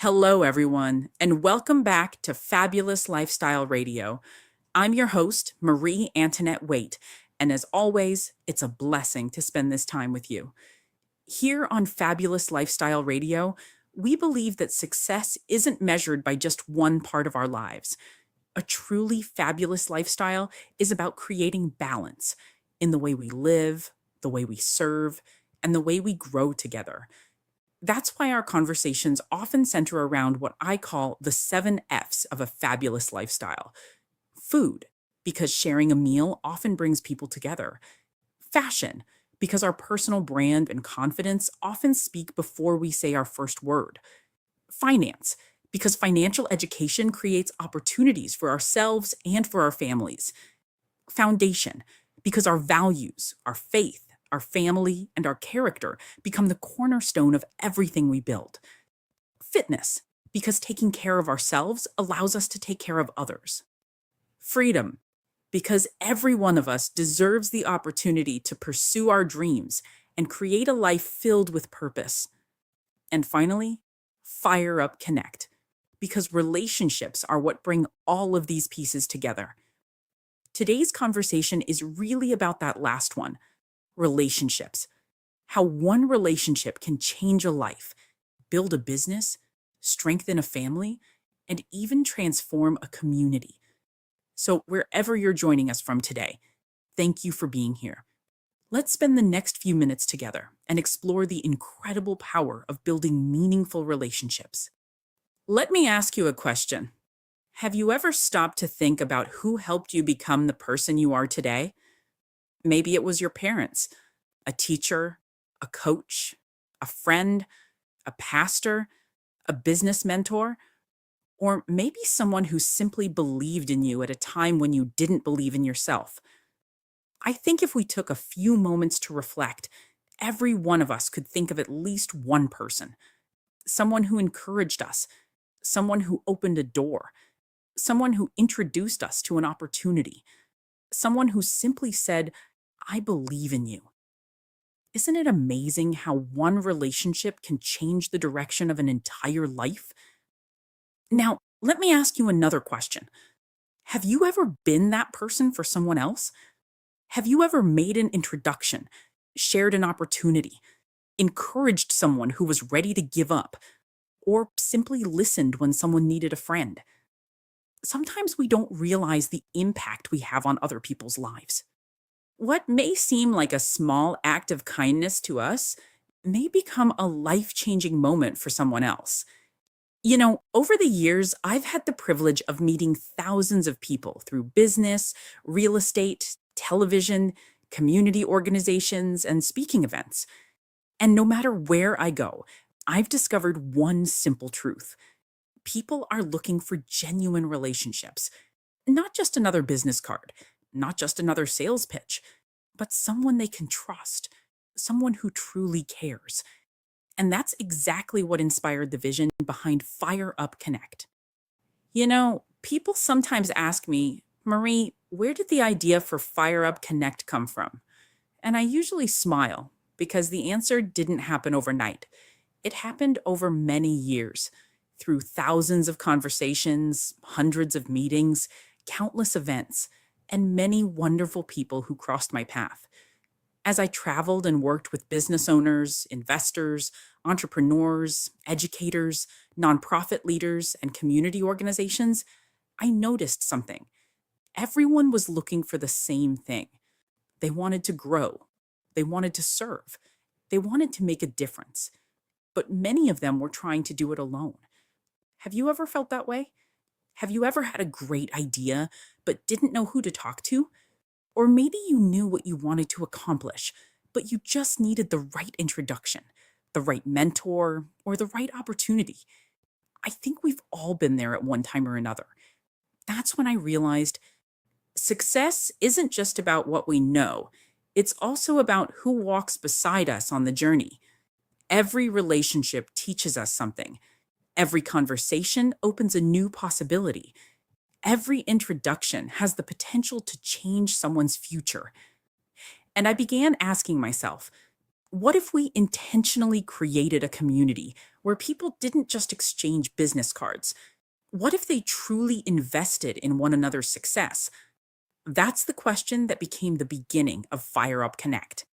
Hello, everyone, and welcome back to Fabulous Lifestyle Radio. I'm your host, Marie Antoinette Waite, and as always, it's a blessing to spend this time with you. Here on Fabulous Lifestyle Radio, we believe that success isn't measured by just one part of our lives. A truly fabulous lifestyle is about creating balance in the way we live, the way we serve, and the way we grow together. That's why our conversations often center around what I call the 7 F's of a fabulous lifestyle. Food, because sharing a meal often brings people together. Fashion, because our personal brand and confidence often speak before we say our first word. Finance, because financial education creates opportunities for ourselves and for our families. Foundation, because our values, our faith, our family, and our character become the cornerstone of everything we build. Fitness, because taking care of ourselves allows us to take care of others. Freedom, because every one of us deserves the opportunity to pursue our dreams and create a life filled with purpose. And finally, Fire Up Connect, because relationships are what bring all of these pieces together. Today's conversation is really about that last one, relationships. How one relationship can change a life, build a business, strengthen a family, and even transform a community. So, wherever you're joining us from today, thank you for being here. Let's spend the next few minutes together and explore the incredible power of building meaningful relationships. Let me ask you a question. Have you ever stopped to think about who helped you become the person you are today? Maybe it was your parents, a teacher, a coach, a friend, a pastor, a business mentor, or maybe someone who simply believed in you at a time when you didn't believe in yourself. I think if we took a few moments to reflect, every one of us could think of at least one person, someone who encouraged us, someone who opened a door, someone who introduced us to an opportunity, someone who simply said, I believe in you. Isn't it amazing how one relationship can change the direction of an entire life? Now, let me ask you another question. Have you ever been that person for someone else? Have you ever made an introduction, shared an opportunity, encouraged someone who was ready to give up, or simply listened when someone needed a friend? Sometimes we don't realize the impact we have on other people's lives. What may seem like a small act of kindness to us may become a life changing moment for someone else. Over the years, I've had the privilege of meeting thousands of people through business, real estate, television, community organizations, and speaking events. And no matter where I go, I've discovered one simple truth. People are looking for genuine relationships, not just another business card, not just another sales pitch, but someone they can trust, someone who truly cares. And that's exactly what inspired the vision behind Fire Up Connect. People sometimes ask me, Marie, where did the idea for Fire Up Connect come from? And I usually smile because the answer didn't happen overnight. It happened over many years, through thousands of conversations, hundreds of meetings, countless events, and many wonderful people who crossed my path. As I traveled and worked with business owners, investors, entrepreneurs, educators, nonprofit leaders, and community organizations, I noticed something. Everyone was looking for the same thing. They wanted to grow. They wanted to serve. They wanted to make a difference. But many of them were trying to do it alone. Have you ever felt that way? Have you ever had a great idea but didn't know who to talk to? Or maybe you knew what you wanted to accomplish, but you just needed the right introduction, the right mentor, or the right opportunity. I think we've all been there at one time or another. That's when I realized success isn't just about what we know, it's also about who walks beside us on the journey. Every relationship teaches us something. Every conversation opens a new possibility. Every introduction has the potential to change someone's future. And I began asking myself, What if we intentionally created a community where people didn't just exchange business cards? What if they truly invested in one another's success? That's the question that became the beginning of Fire Up Connect.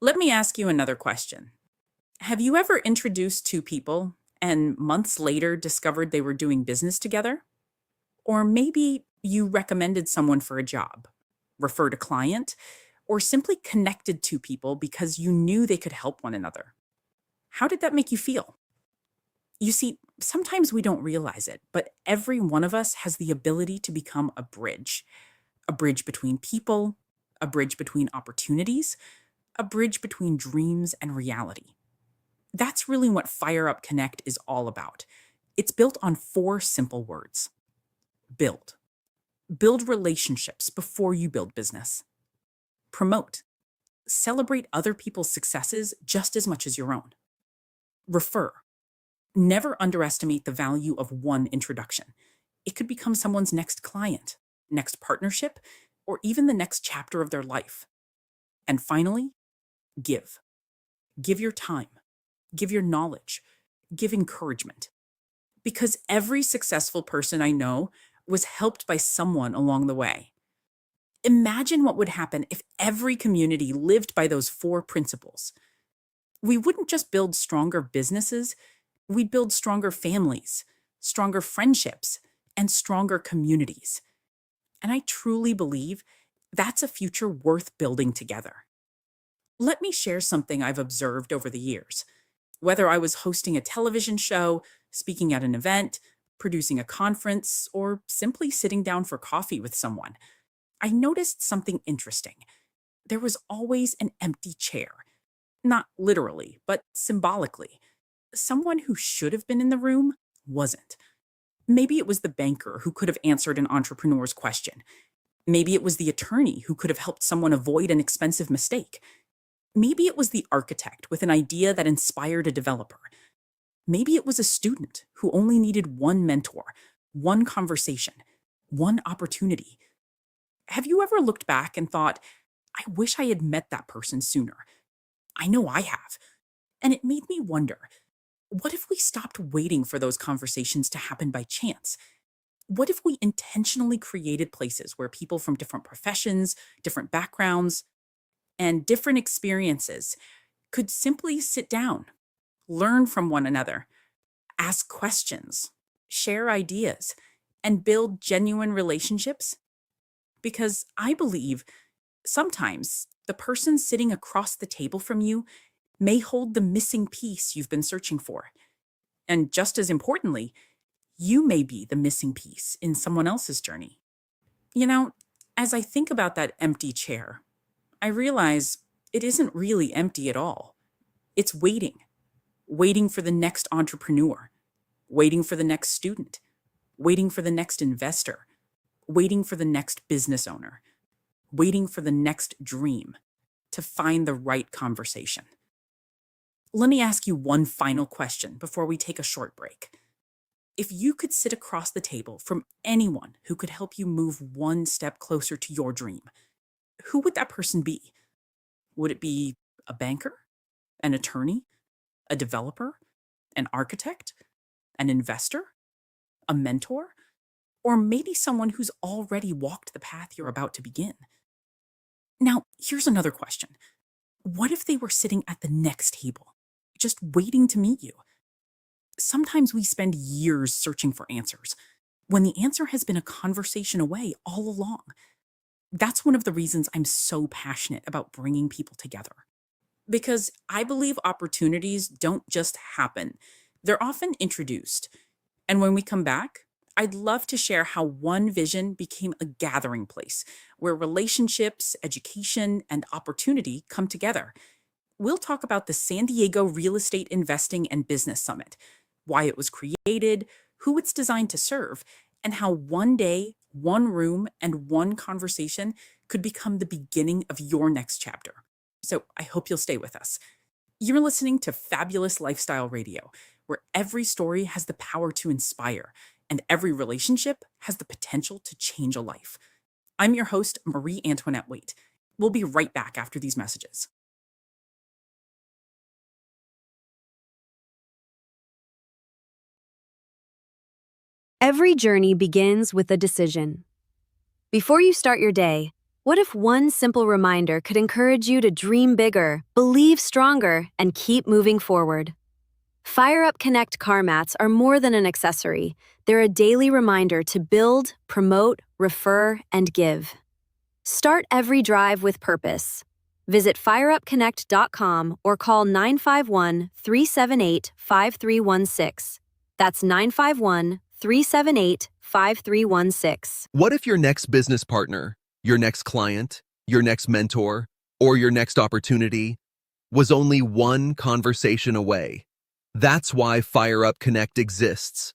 Let me ask you another question. Have you ever introduced two people and months later discovered they were doing business together? Or maybe you recommended someone for a job, referred a client, or simply connected two people because you knew they could help one another. How did that make you feel? You see, sometimes we don't realize it, but every one of us has the ability to become a bridge between people, a bridge between opportunities, a bridge between dreams and reality. That's really what Fire Up Connect is all about. It's built on four simple words: build. Build relationships before you build business. Promote. Celebrate other people's successes just as much as your own. Refer. Never underestimate the value of one introduction. It could become someone's next client, next partnership, or even the next chapter of their life. And finally, give. Give your time. Give your knowledge. Give encouragement. Because every successful person I know was helped by someone along the way. Imagine what would happen if every community lived by those four principles. We wouldn't just build stronger businesses, we'd build stronger families, stronger friendships, and stronger communities. And I truly believe that's a future worth building together. Let me share something I've observed over the years. Whether I was hosting a television show, speaking at an event, producing a conference, or simply sitting down for coffee with someone, I noticed something interesting. There was always an empty chair. Not literally, but symbolically. Someone who should have been in the room wasn't. Maybe it was the banker who could have answered an entrepreneur's question. Maybe it was the attorney who could have helped someone avoid an expensive mistake. Maybe it was the architect with an idea that inspired a developer. Maybe it was a student who only needed one mentor, one conversation, one opportunity. Have you ever looked back and thought, I wish I had met that person sooner? I know I have. And it made me wonder, what if we stopped waiting for those conversations to happen by chance? What if we intentionally created places where people from different professions, different backgrounds, and different experiences could simply sit down, learn from one another, ask questions, share ideas, and build genuine relationships? Because I believe sometimes the person sitting across the table from you may hold the missing piece you've been searching for. And just as importantly, you may be the missing piece in someone else's journey. You know, as I think about that empty chair, I realize it isn't really empty at all. It's waiting, waiting for the next entrepreneur, waiting for the next student, waiting for the next investor, waiting for the next business owner, waiting for the next dream to find the right conversation. Let me ask you one final question before we take a short break. If you could sit across the table from anyone who could help you move one step closer to your dream, who would that person be? Would it be a banker, an attorney, a developer, an architect, an investor, a mentor, or maybe someone who's already walked the path you're about to begin? Now, here's another question. What if they were sitting at the next table, just waiting to meet you? Sometimes we spend years searching for answers, when the answer has been a conversation away all along. That's one of the reasons I'm so passionate about bringing people together. Because I believe opportunities don't just happen, they're often introduced. And when we come back, I'd love to share how one vision became a gathering place where relationships, education, and opportunity come together. We'll talk about the San Diego Real Estate Investing and Business Summit, why it was created, who it's designed to serve, and how one day, one room, and one conversation could become the beginning of your next chapter. So I hope you'll stay with us. You're listening to Fabulous Lifestyle Radio, where every story has the power to inspire, and every relationship has the potential to change a life. I'm your host, Marie Antoinette Waite. We'll be right back after these messages. Every journey begins with a decision. Before you start your day, what if one simple reminder could encourage you to dream bigger, believe stronger, and keep moving forward? Fire Up Connect car mats are more than an accessory. They're a daily reminder to build, promote, refer, and give. Start every drive with purpose. Visit fireupconnect.com or call 951-378-5316. That's 951-378-5316. What if your next business partner, your next client, your next mentor, or your next opportunity was only one conversation away? That's why Fire Up Connect exists.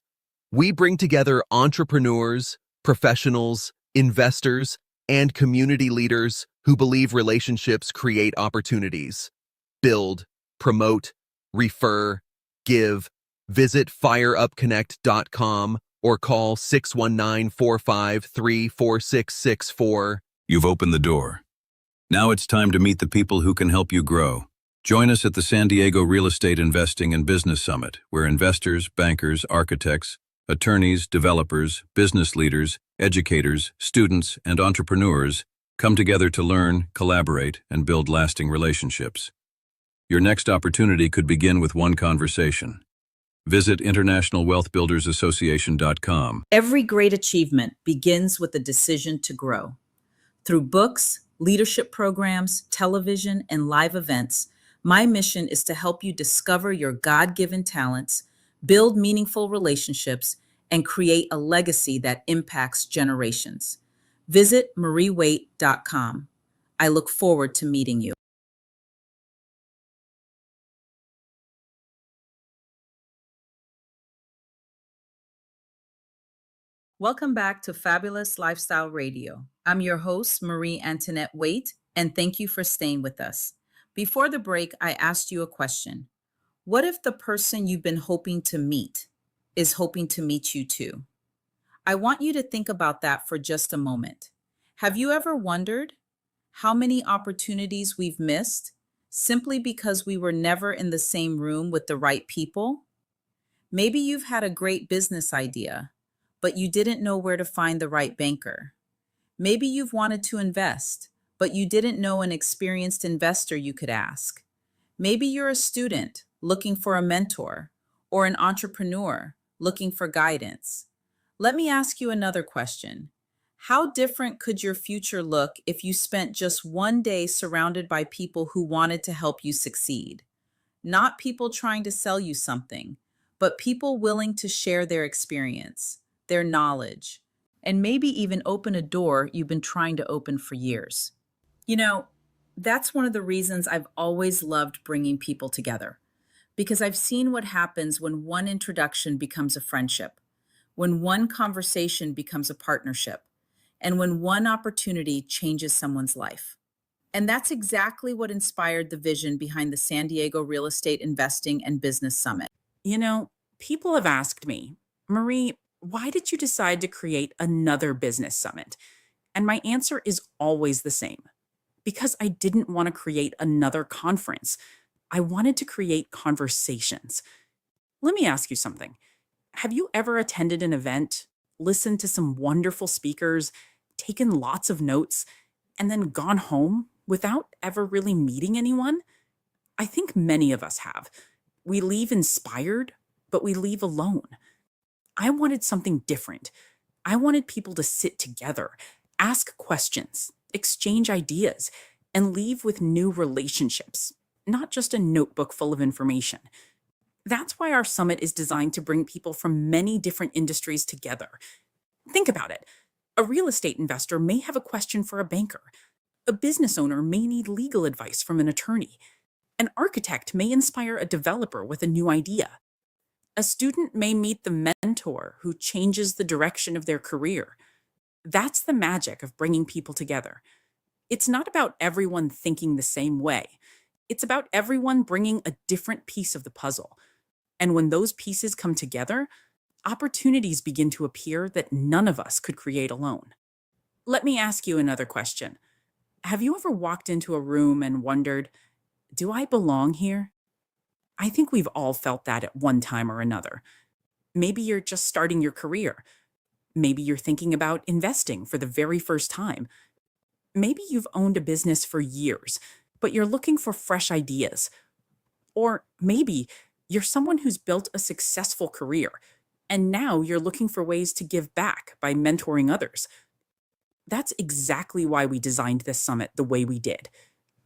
We bring together entrepreneurs, professionals, investors, and community leaders who believe relationships create opportunities. Build, promote, refer, give. Visit fireupconnect.com or call 619-453-4664. You've opened the door. Now it's time to meet the people who can help you grow. Join us at the San Diego Real Estate Investing and Business Summit, where investors, bankers, architects, attorneys, developers, business leaders, educators, students, and entrepreneurs come together to learn, collaborate, and build lasting relationships. Your next opportunity could begin with one conversation. Visit internationalwealthbuildersassociation.com. Every great achievement begins with a decision to grow. Through books, leadership programs, television, and live events, my mission is to help you discover your God-given talents, build meaningful relationships, and create a legacy that impacts generations. Visit mariewaite.com. I look forward to meeting you. Welcome back to Fabulous Lifestyle Radio. I'm your host, Marie Antoinette Waite, and thank you for staying with us. Before the break, I asked you a question. What if the person you've been hoping to meet is hoping to meet you too? I want you to think about that for just a moment. Have you ever wondered how many opportunities we've missed simply because we were never in the same room with the right people? Maybe you've had a great business idea, but you didn't know where to find the right banker. Maybe you've wanted to invest, but you didn't know an experienced investor you could ask. Maybe you're a student looking for a mentor, or an entrepreneur looking for guidance. Let me ask you another question. How different could your future look if you spent just one day surrounded by people who wanted to help you succeed? Not people trying to sell you something, but people willing to share their experience, their knowledge, and maybe even open a door you've been trying to open for years. You know, that's one of the reasons I've always loved bringing people together, because I've seen what happens when one introduction becomes a friendship, when one conversation becomes a partnership, and when one opportunity changes someone's life. And that's exactly what inspired the vision behind the San Diego Real Estate Investing and Business Summit. You know, people have asked me, Marie, why did you decide to create another business summit? And my answer is always the same. Because I didn't want to create another conference. I wanted to create conversations. Let me ask you something. Have you ever attended an event, listened to some wonderful speakers, taken lots of notes, and then gone home without ever really meeting anyone? I think many of us have. We leave inspired, but we leave alone. I wanted something different. I wanted people to sit together, ask questions, exchange ideas, and leave with new relationships, not just a notebook full of information. That's why our summit is designed to bring people from many different industries together. Think about it. A real estate investor may have a question for a banker. A business owner may need legal advice from an attorney. An architect may inspire a developer with a new idea. A student may meet the mentor who changes the direction of their career. That's the magic of bringing people together. It's not about everyone thinking the same way. It's about everyone bringing a different piece of the puzzle. And when those pieces come together, opportunities begin to appear that none of us could create alone. Let me ask you another question. Have you ever walked into a room and wondered, do I belong here? I think we've all felt that at one time or another. Maybe you're just starting your career, Maybe you're thinking about investing for the very first time. Maybe you've owned a business for years, but you're looking for fresh ideas. Or maybe you're someone who's built a successful career, and now you're looking for ways to give back by mentoring others. That's exactly why we designed this summit the way we did,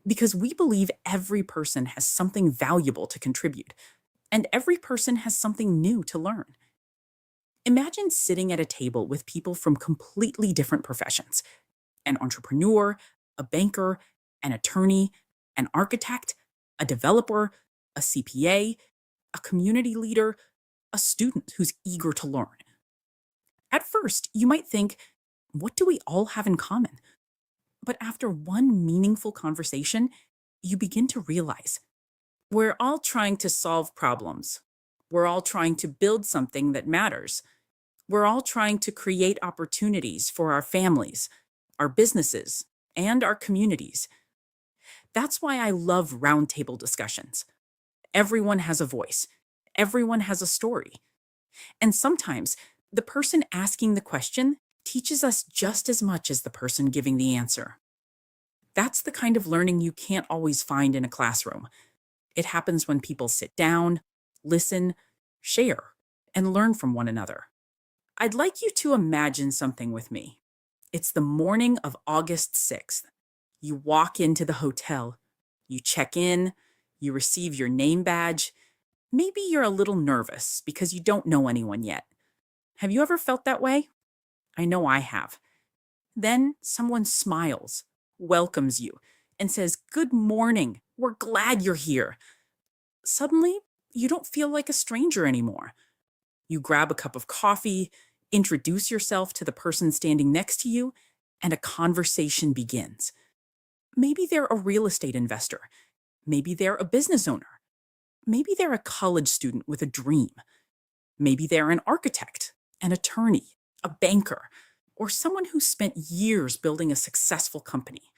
because we believe every person has something valuable to contribute, and every person has something new to learn. Imagine sitting at a table with people from completely different professions: an entrepreneur, a banker, an attorney, an architect, a developer, a CPA, a community leader, a student who's eager to learn. At first, you might think, what do we all have in common? But after one meaningful conversation, you begin to realize we're all trying to solve problems. We're all trying to build something that matters. We're all trying to create opportunities for our families, our businesses, and our communities. That's why I love roundtable discussions. Everyone has a voice. Everyone has a story. And sometimes the person asking the question teaches us just as much as the person giving the answer. That's the kind of learning you can't always find in a classroom. It happens when people sit down, listen, share, and learn from one another. I'd like you to imagine something with me. It's the morning of August 6th. You walk into the hotel, you check in, you receive your name badge. Maybe you're a little nervous because you don't know anyone yet. Have you ever felt that way? I know I have. Then someone smiles, welcomes you, and says, "Good morning. We're glad you're here." Suddenly, you don't feel like a stranger anymore. You grab a cup of coffee, introduce yourself to the person standing next to you, and a conversation begins. Maybe they're a real estate investor. Maybe they're a business owner. Maybe they're a college student with a dream. Maybe they're an architect, an attorney, a banker, or someone who spent years building a successful company.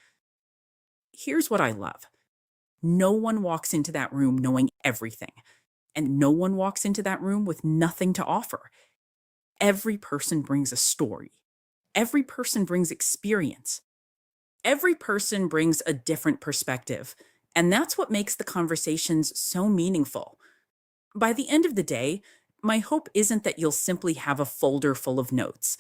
Here's what I love. No one walks into that room knowing everything, and no one walks into that room with nothing to offer. Every person brings a story. Every person brings experience. Every person brings a different perspective, and that's what makes the conversations so meaningful. By the end of the day, my hope isn't that you'll simply have a folder full of notes.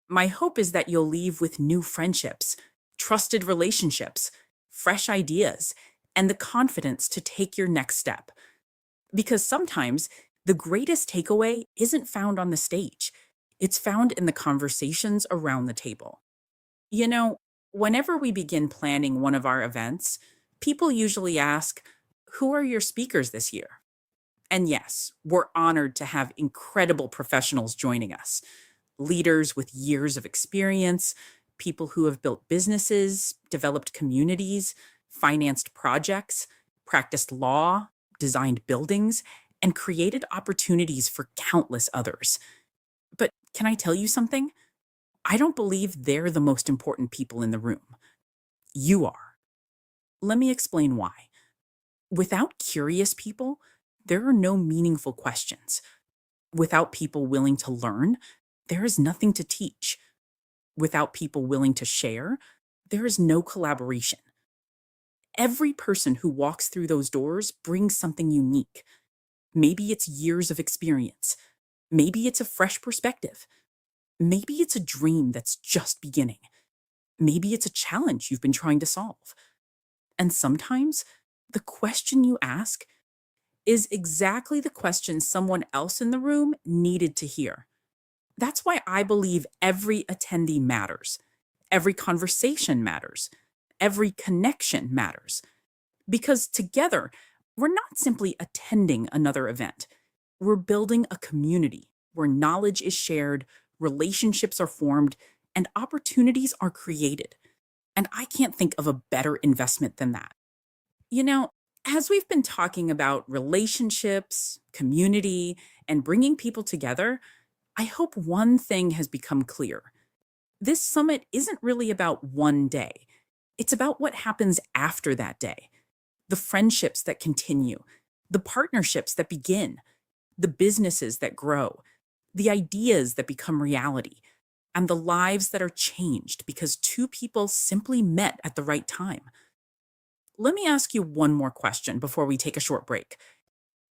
My hope is that you'll leave with new friendships, trusted relationships, fresh ideas, and the confidence to take your next step. Because sometimes the greatest takeaway isn't found on the stage. It's found in the conversations around the table. You know, whenever we begin planning one of our events, people usually ask, "Who are your speakers this year?" And yes, we're honored to have incredible professionals joining us: leaders with years of experience, people who have built businesses, developed communities, financed projects, practiced law, designed buildings, and created opportunities for countless others. But can I tell you something? I don't believe they're the most important people in the room. You are. Let me explain why. Without curious people, there are no meaningful questions. Without people willing to learn, there is nothing to teach. Without people willing to share, there is no collaboration. Every person who walks through those doors brings something unique. Maybe it's years of experience. Maybe it's a fresh perspective. Maybe it's a dream that's just beginning. Maybe it's a challenge you've been trying to solve. And sometimes the question you ask is exactly the question someone else in the room needed to hear. That's why I believe every attendee matters. Every conversation matters. Every connection matters. Because together, we're not simply attending another event. We're building a community where knowledge is shared, relationships are formed, and opportunities are created. And I can't think of a better investment than that. You know, as we've been talking about relationships, community, and bringing people together, I hope one thing has become clear. This summit isn't really about one day. It's about what happens after that day. The friendships that continue, the partnerships that begin, the businesses that grow, the ideas that become reality, and the lives that are changed because two people simply met at the right time. Let me ask you one more question before we take a short break.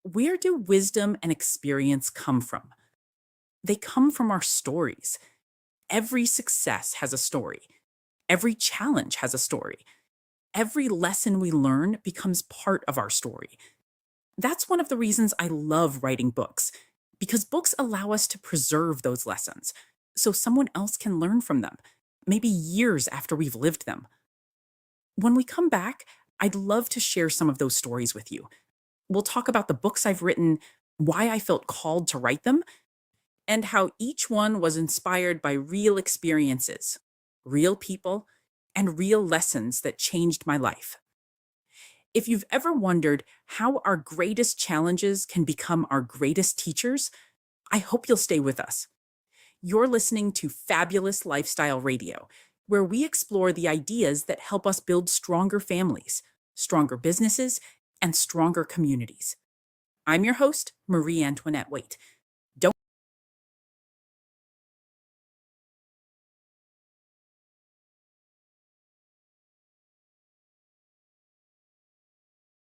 Where do wisdom and experience come from? They come from our stories. Every success has a story. Every challenge has a story. Every lesson we learn becomes part of our story. That's one of the reasons I love writing books, because books allow us to preserve those lessons so someone else can learn from them, maybe years after we've lived them. When we come back, I'd love to share some of those stories with you. We'll talk about the books I've written, why I felt called to write them, and how each one was inspired by real experiences, real people, and real lessons that changed my life. If you've ever wondered how our greatest challenges can become our greatest teachers, I hope you'll stay with us. You're listening to Fabulous Lifestyle Radio, where we explore the ideas that help us build stronger families, stronger businesses, and stronger communities. I'm your host, Marie Antoinette Waite.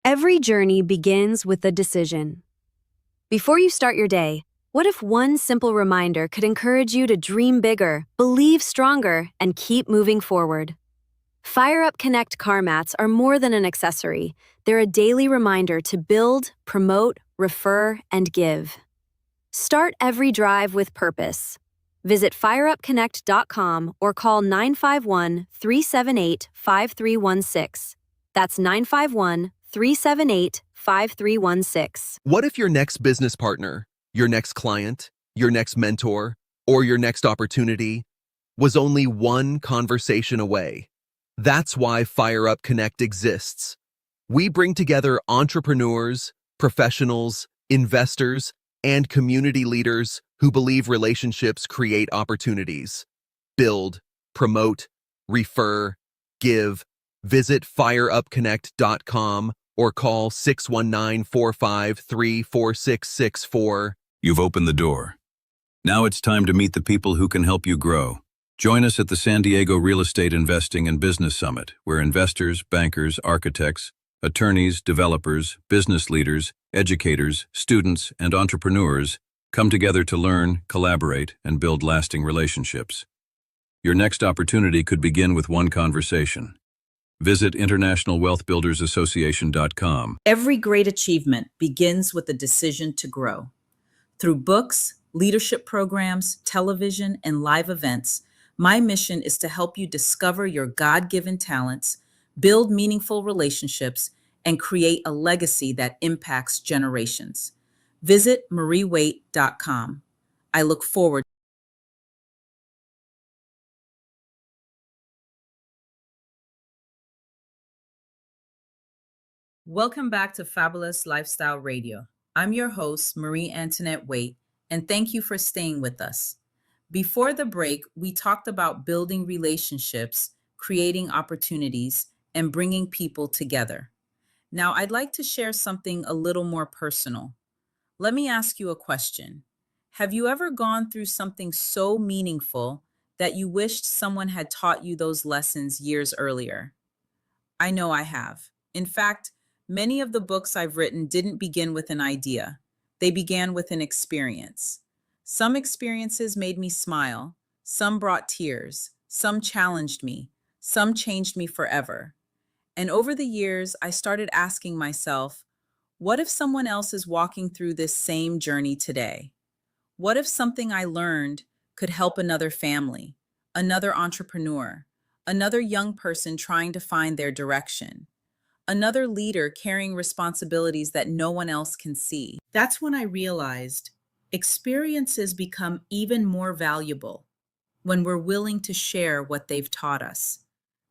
Every journey begins with a decision. Before you start your day, what if one simple reminder could encourage you to dream bigger, believe stronger, and keep moving forward? Fire Up Connect car mats are more than an accessory. They're a daily reminder to build, promote, refer, and give. Start every drive with purpose. Visit fireupconnect.com or call 951-378-5316. That's 951-378-5316. What if your next business partner, your next client, your next mentor, or your next opportunity was only one conversation away? That's why Fire Up Connect exists. We bring together entrepreneurs, professionals, investors, and community leaders who believe relationships create opportunities. Build, promote, refer, give. Visit fireupconnect.com or call 619-453-4664. You've opened the door. Now it's time to meet the people who can help you grow. Join us at the San Diego Real Estate Investing and Business Summit, where investors, bankers, architects, attorneys, developers, business leaders, educators, students, and entrepreneurs come together to learn, collaborate, and build lasting relationships. Your next opportunity could begin with one conversation. Visit internationalwealthbuildersassociation.com. Every great achievement begins with a decision to grow. Through books, leadership programs, television, and live events, my mission is to help you discover your God-given talents, build meaningful relationships, and create a legacy that impacts generations. Visit mariewaite.com. I look forward. Welcome back to Fabulous Lifestyle Radio. I'm your host, Marie Antoinette Waite, and thank you for staying with us. Before the break, we talked about building relationships, creating opportunities, and bringing people together. Now, I'd like to share something a little more personal. Let me ask you a question. Have you ever gone through something so meaningful that you wished someone had taught you those lessons years earlier? I know I have. In fact, many of the books I've written didn't begin with an idea. They began with an experience. Some experiences made me smile, some brought tears, some challenged me, some changed me forever. And over the years, I started asking myself, what if someone else is walking through this same journey today? What if something I learned could help another family, another entrepreneur, another young person trying to find their direction, another leader carrying responsibilities that no one else can see? That's when I realized experiences become even more valuable when we're willing to share what they've taught us.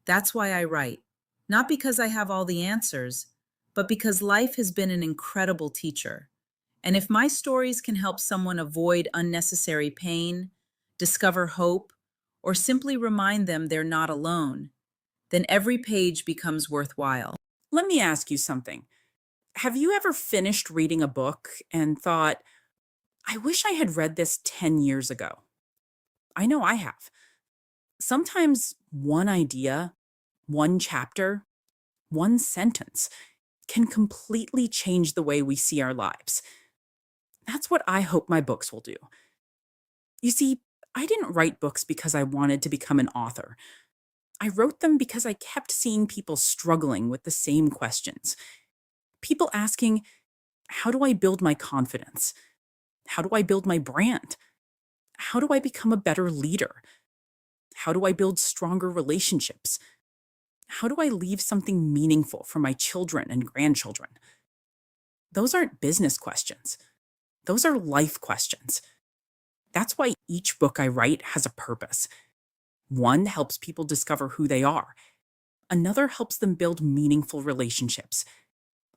That's why I write, not because I have all the answers, but because life has been an incredible teacher. And if my stories can help someone avoid unnecessary pain, discover hope, or simply remind them they're not alone, then every page becomes worthwhile. Let me ask you something. Have you ever finished reading a book and thought, I wish I had read this 10 years ago? I know I have. Sometimes one idea, one chapter, one sentence can completely change the way we see our lives. That's what I hope my books will do. You see, I didn't write books because I wanted to become an author. I wrote them because I kept seeing people struggling with the same questions. People asking, how do I build my confidence? How do I build my brand? How do I become a better leader? How do I build stronger relationships? How do I leave something meaningful for my children and grandchildren? Those aren't business questions. Those are life questions. That's why each book I write has a purpose. One helps people discover who they are. Another helps them build meaningful relationships.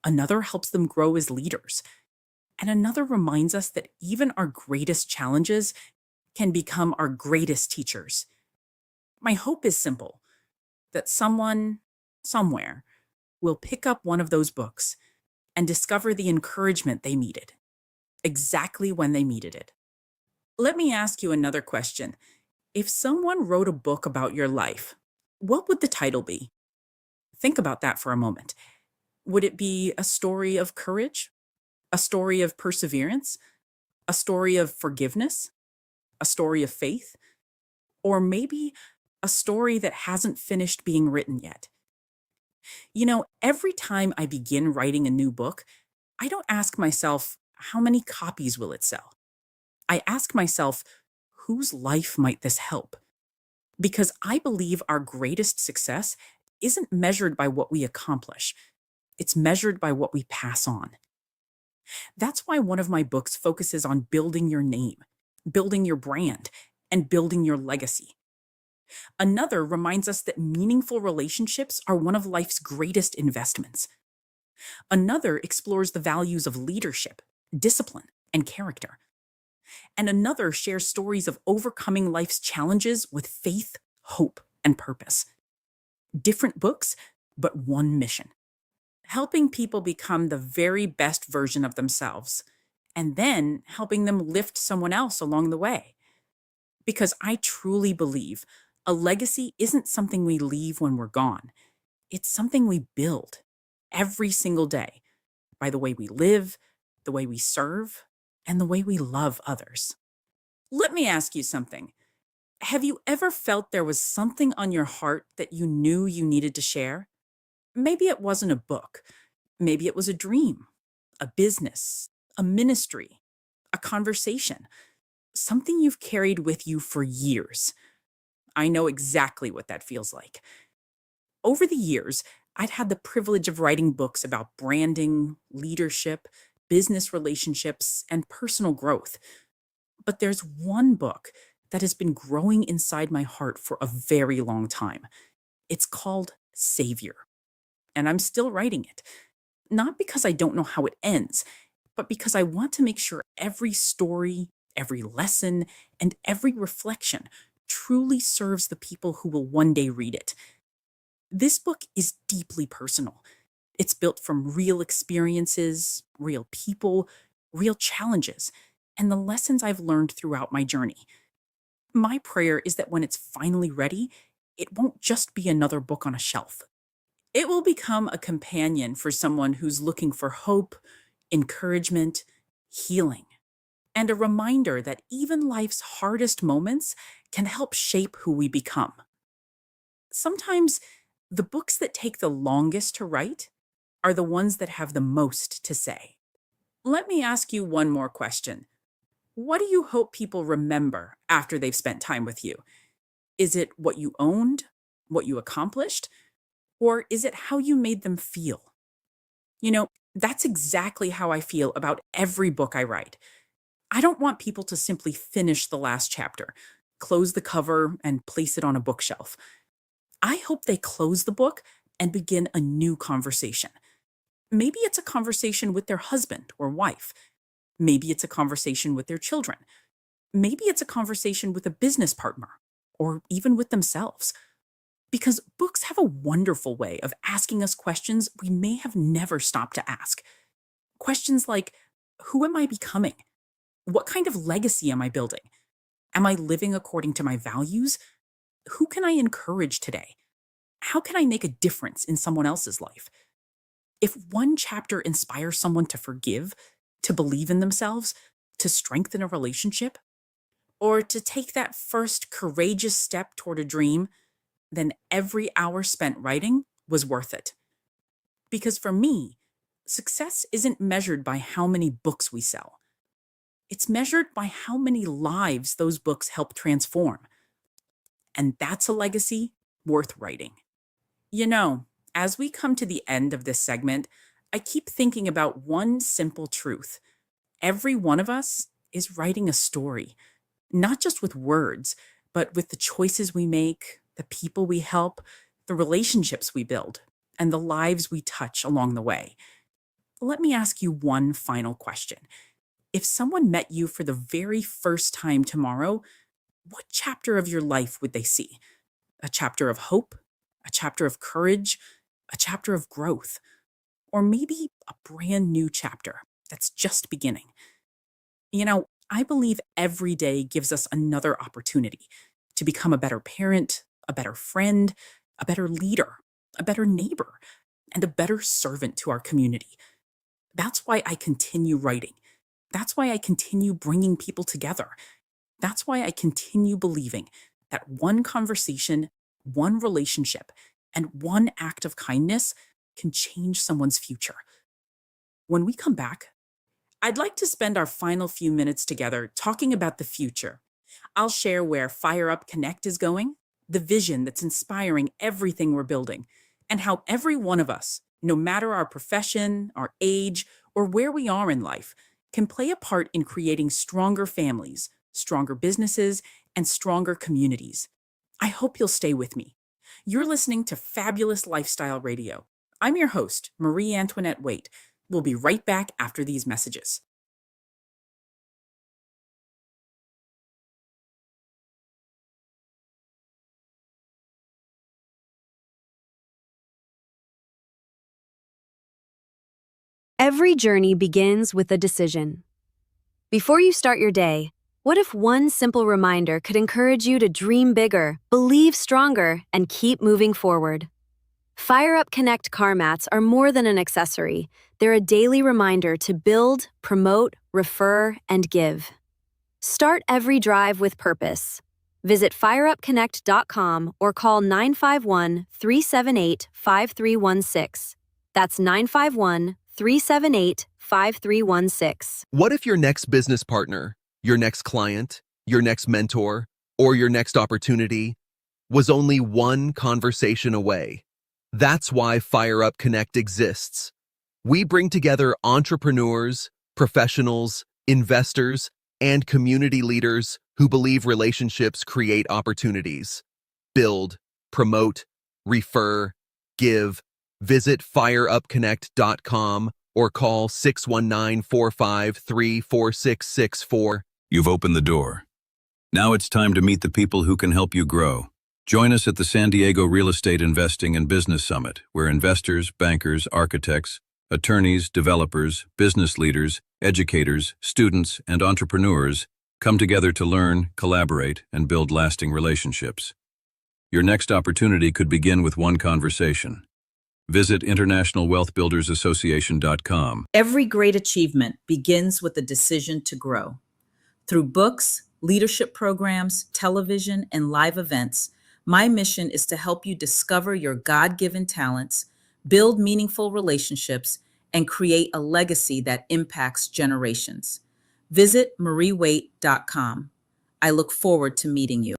Another helps them grow as leaders. And another reminds us that even our greatest challenges can become our greatest teachers. My hope is simple, that someone, somewhere, will pick up one of those books and discover the encouragement they needed, exactly when they needed it. Let me ask you another question. If someone wrote a book about your life, what would the title be? Think about that for a moment. Would it be a story of courage? A story of perseverance? A story of forgiveness? A story of faith? Or maybe a story that hasn't finished being written yet? You know, every time I begin writing a new book, I don't ask myself, how many copies will it sell? I ask myself, whose life might this help? Because I believe our greatest success isn't measured by what we accomplish. It's measured by what we pass on. That's why one of my books focuses on building your name, building your brand, and building your legacy. Another reminds us that meaningful relationships are one of life's greatest investments. Another explores the values of leadership, discipline, and character. And another shares stories of overcoming life's challenges with faith, hope, and purpose. Different books, but one mission: helping people become the very best version of themselves, and then helping them lift someone else along the way. Because I truly believe a legacy isn't something we leave when we're gone. It's something we build every single day by the way we live, the way we serve, and the way we love others. Let me ask you something. Have you ever felt there was something on your heart that you knew you needed to share? Maybe it wasn't a book. Maybe it was a dream, a business, a ministry, a conversation, something you've carried with you for years. I know exactly what that feels like. Over the years, I'd had the privilege of writing books about branding, leadership, business relationships, and personal growth. But there's one book that has been growing inside my heart for a very long time. It's called Savior, and I'm still writing it. Not because I don't know how it ends, but because I want to make sure every story, every lesson, and every reflection truly serves the people who will one day read it. This book is deeply personal. It's built from real experiences, real people, real challenges, and the lessons I've learned throughout my journey. My prayer is that when it's finally ready, it won't just be another book on a shelf. It will become a companion for someone who's looking for hope, encouragement, healing, and a reminder that even life's hardest moments can help shape who we become. Sometimes the books that take the longest to write are the ones that have the most to say. Let me ask you one more question. What do you hope people remember after they've spent time with you? Is it what you owned, what you accomplished, or is it how you made them feel? You know, that's exactly how I feel about every book I write. I don't want people to simply finish the last chapter, close the cover, and place it on a bookshelf. I hope they close the book and begin a new conversation. Maybe it's a conversation with their husband or wife. Maybe it's a conversation with their children. Maybe it's a conversation with a business partner, or even with themselves. Because books have a wonderful way of asking us questions we may have never stopped to ask. Questions like, who am I becoming? What kind of legacy am I building? Am I living according to my values? Who can I encourage today? How can I make a difference in someone else's life? If one chapter inspires someone to forgive, to believe in themselves, to strengthen a relationship, or to take that first courageous step toward a dream, then every hour spent writing was worth it. Because for me, success isn't measured by how many books we sell. It's measured by how many lives those books help transform. And that's a legacy worth writing. You know, as we come to the end of this segment, I keep thinking about one simple truth. Every one of us is writing a story, not just with words, but with the choices we make, the people we help, the relationships we build, and the lives we touch along the way. Let me ask you one final question. If someone met you for the very first time tomorrow, what chapter of your life would they see? A chapter of hope? A chapter of courage? A chapter of growth? Or maybe a brand new chapter that's just beginning? You know, I believe every day gives us another opportunity to become a better parent, a better friend, a better leader, a better neighbor, and a better servant to our community. That's why I continue writing. That's why I continue bringing people together. That's why I continue believing that one conversation, one relationship, and one act of kindness can change someone's future. When we come back, I'd like to spend our final few minutes together talking about the future. I'll share where Fire Up Connect is going, the vision that's inspiring everything we're building, and how every one of us, no matter our profession, our age, or where we are in life, can play a part in creating stronger families, stronger businesses, and stronger communities. I hope you'll stay with me. You're listening to Fabulous Lifestyle Radio. I'm your host, Marie Antoinette Waite. We'll be right back after these messages. Every journey begins with a decision. Before you start your day, what if one simple reminder could encourage you to dream bigger, believe stronger, and keep moving forward? Fire Up Connect car mats are more than an accessory. They're a daily reminder to build, promote, refer, and give. Start every drive with purpose. Visit fireupconnect.com or call 951-378-5316. That's 951-378-5316. What if your next business partner, your next client, your next mentor, or your next opportunity was only one conversation away? That's why Fire Up Connect exists. We bring together entrepreneurs, professionals, investors, and community leaders who believe relationships create opportunities. Build, promote, refer, give. Visit fireupconnect.com or call 619-453-4664. You've opened the door. Now it's time to meet the people who can help you grow. Join us at the San Diego Real Estate Investing and Business Summit, where investors, bankers, architects, attorneys, developers, business leaders, educators, students, and entrepreneurs come together to learn, collaborate, and build lasting relationships. Your next opportunity could begin with one conversation. Visit internationalwealthbuildersassociation.com. Every great achievement begins with a decision to grow. Through books, leadership programs, television, and live events, my mission is to help you discover your God-given talents, build meaningful relationships, and create a legacy that impacts generations. Visit mariewaite.com. I look forward to meeting you.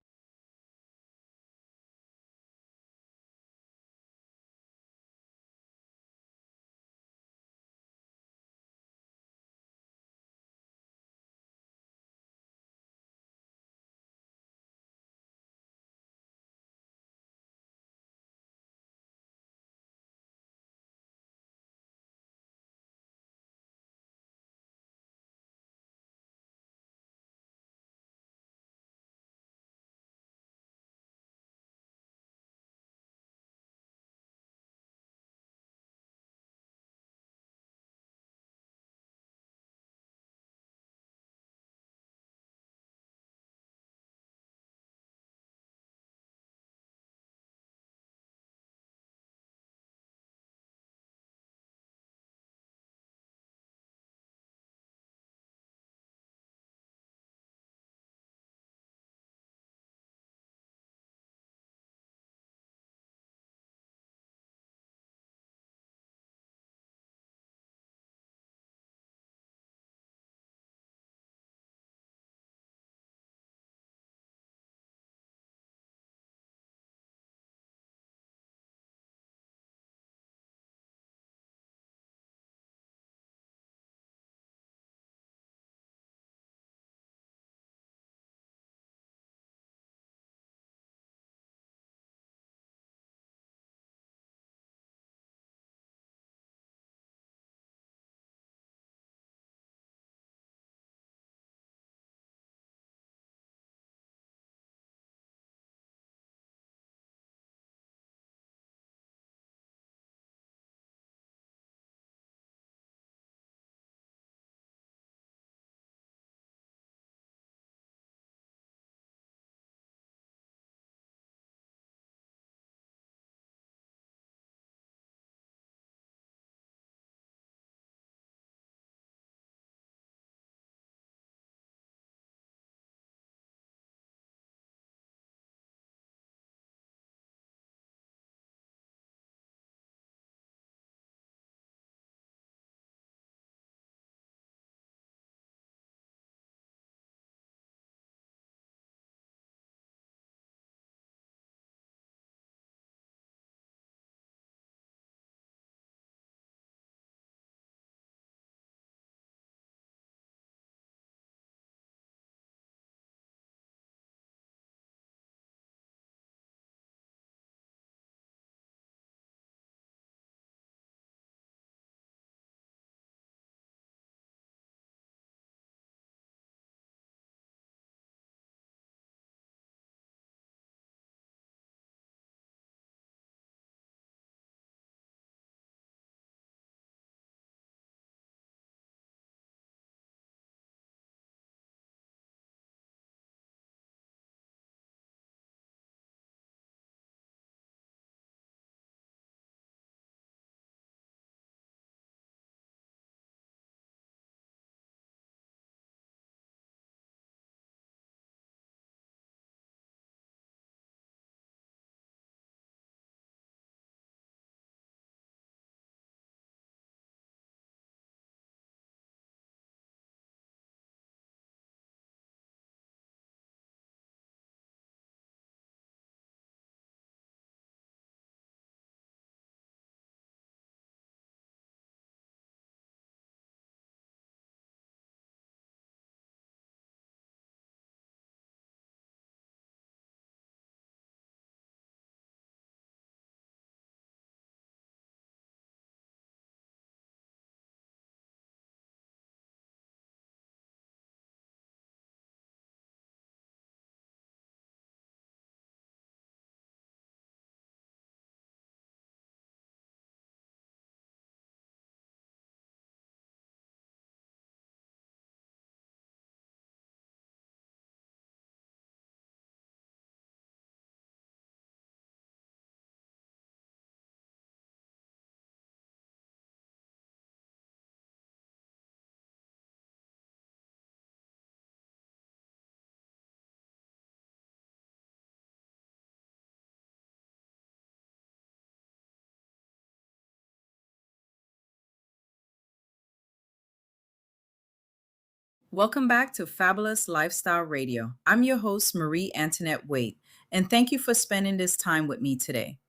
Welcome back to Fabulous Lifestyle Radio. I'm your host, Marie Antoinette Waite, and thank you for spending this time with me today.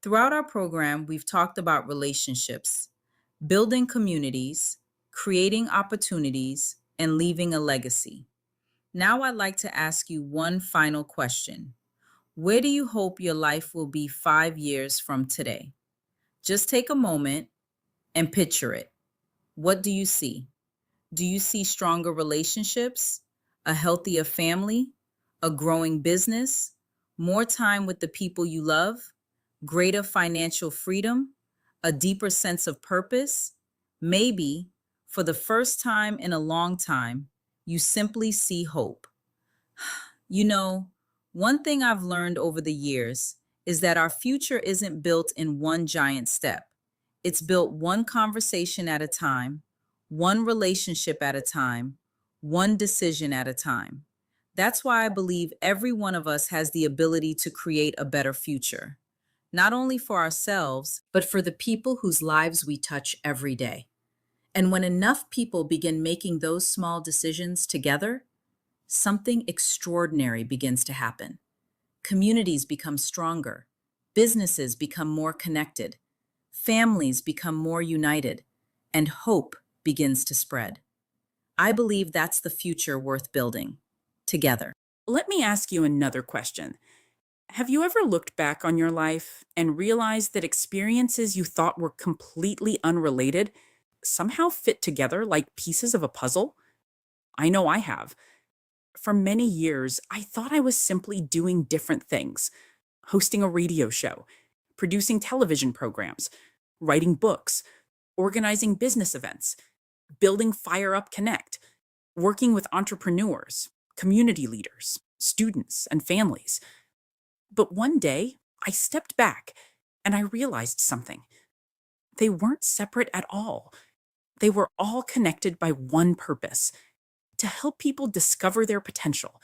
Throughout our program, we've talked about relationships, building communities, creating opportunities, and leaving a legacy. Now, I'd like to ask you one final question. Where do you hope your life will be 5 years from today? Just take a moment and picture it. What do you see? Do you see stronger relationships, a healthier family, a growing business, more time with the people you love, greater financial freedom, a deeper sense of purpose? Maybe, for the first time in a long time, you simply see hope. You know, one thing I've learned over the years is that our future isn't built in one giant step. It's built one conversation at a time, one relationship at a time, one decision at a time. That's why I believe every one of us has the ability to create a better future, not only for ourselves, but for the people whose lives we touch every day. And when enough people begin making those small decisions together, something extraordinary begins to happen. Communities become stronger, businesses become more connected, families become more united, and hope begins to spread. I believe that's the future worth building together. Let me ask you another question. Have you ever looked back on your life and realized that experiences you thought were completely unrelated somehow fit together like pieces of a puzzle? I know I have. For many years, I thought I was simply doing different things: hosting a radio show, producing television programs, writing books, organizing business events, building Fire Up Connect, working with entrepreneurs, community leaders, students, and families. But one day, I stepped back and I realized something. They weren't separate at all. They were all connected by one purpose: to help people discover their potential,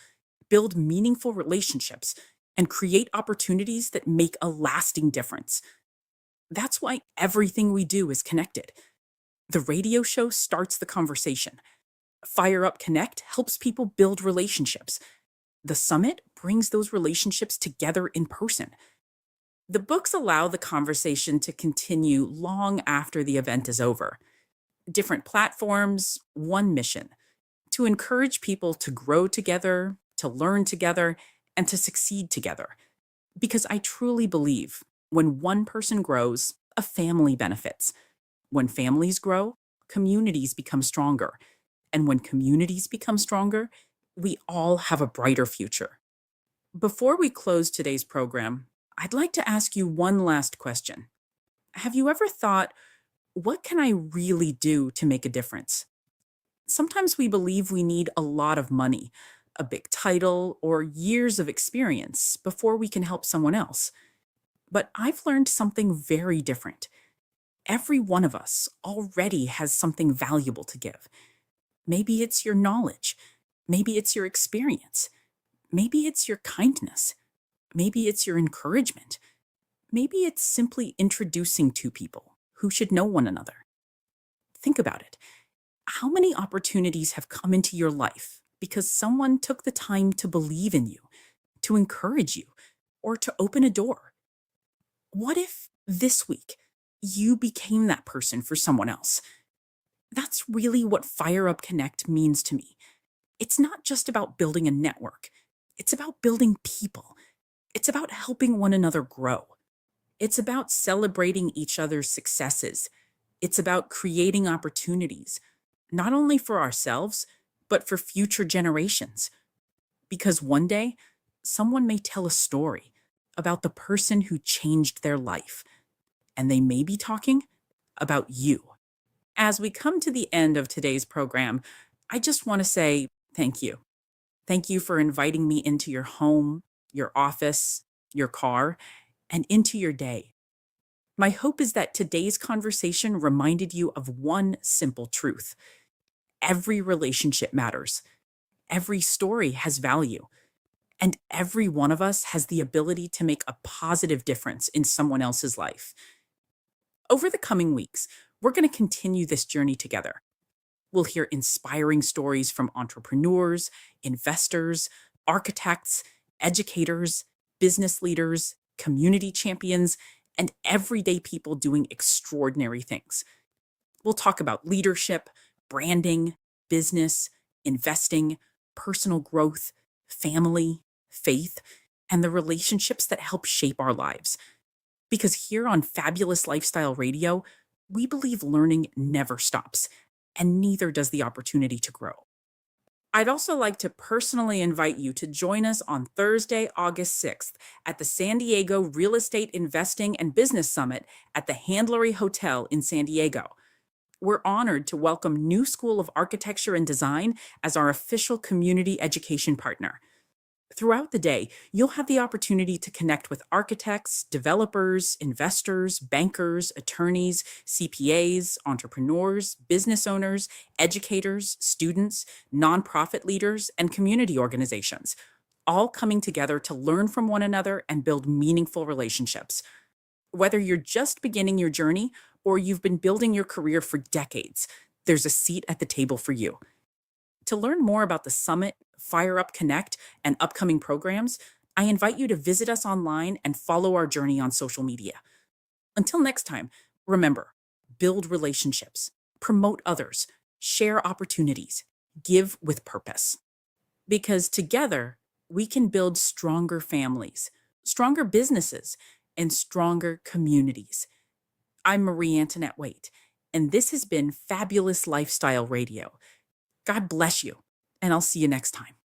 build meaningful relationships, and create opportunities that make a lasting difference. That's why everything we do is connected. The radio show starts the conversation. Fire Up Connect helps people build relationships. The summit brings those relationships together in person. The books allow the conversation to continue long after the event is over. Different platforms, one mission: to encourage people to grow together, to learn together, and to succeed together. Because I truly believe when one person grows, a family benefits. When families grow, communities become stronger. And when communities become stronger, we all have a brighter future. Before we close today's program, I'd like to ask you one last question. Have you ever thought, what can I really do to make a difference? Sometimes we believe we need a lot of money, a big title, or years of experience before we can help someone else. But I've learned something very different. Every one of us already has something valuable to give. Maybe it's your knowledge. Maybe it's your experience. Maybe it's your kindness. Maybe it's your encouragement. Maybe it's simply introducing two people who should know one another. Think about it. How many opportunities have come into your life because someone took the time to believe in you, to encourage you, or to open a door? What if this week you became that person for someone else? That's really what Fire Up Connect means to me. It's not just about building a network. It's about building people. It's about helping one another grow. It's about celebrating each other's successes. It's about creating opportunities, not only for ourselves, but for future generations. Because one day, someone may tell a story about the person who changed their life, and they may be talking about you. As we come to the end of today's program, I just want to say thank you. Thank you for inviting me into your home, your office, your car, and into your day. My hope is that today's conversation reminded you of one simple truth: every relationship matters, every story has value, and every one of us has the ability to make a positive difference in someone else's life. Over the coming weeks, we're going to continue this journey together. We'll hear inspiring stories from entrepreneurs, investors, architects, educators, business leaders, community champions, and everyday people doing extraordinary things. We'll talk about leadership, branding, business, investing, personal growth, family, faith, and the relationships that help shape our lives. Because here on Fabulous Lifestyle Radio, we believe learning never stops, and neither does the opportunity to grow. I'd also like to personally invite you to join us on Thursday, August 6th at the San Diego Real Estate Investing and Business Summit at the Handlery Hotel in San Diego. We're honored to welcome New School of Architecture and Design as our official community education partner. Throughout the day, you'll have the opportunity to connect with architects, developers, investors, bankers, attorneys, CPAs, entrepreneurs, business owners, educators, students, nonprofit leaders, and community organizations, all coming together to learn from one another and build meaningful relationships. Whether you're just beginning your journey or you've been building your career for decades, there's a seat at the table for you. To learn more about the summit, Fire Up Connect, and upcoming programs, I invite you to visit us online and follow our journey on social media. Until next time, remember, build relationships, promote others, share opportunities, give with purpose. Because together, we can build stronger families, stronger businesses, and stronger communities. I'm Marie Antoinette Waite, and this has been Fabulous Lifestyle Radio. God bless you, and I'll see you next time.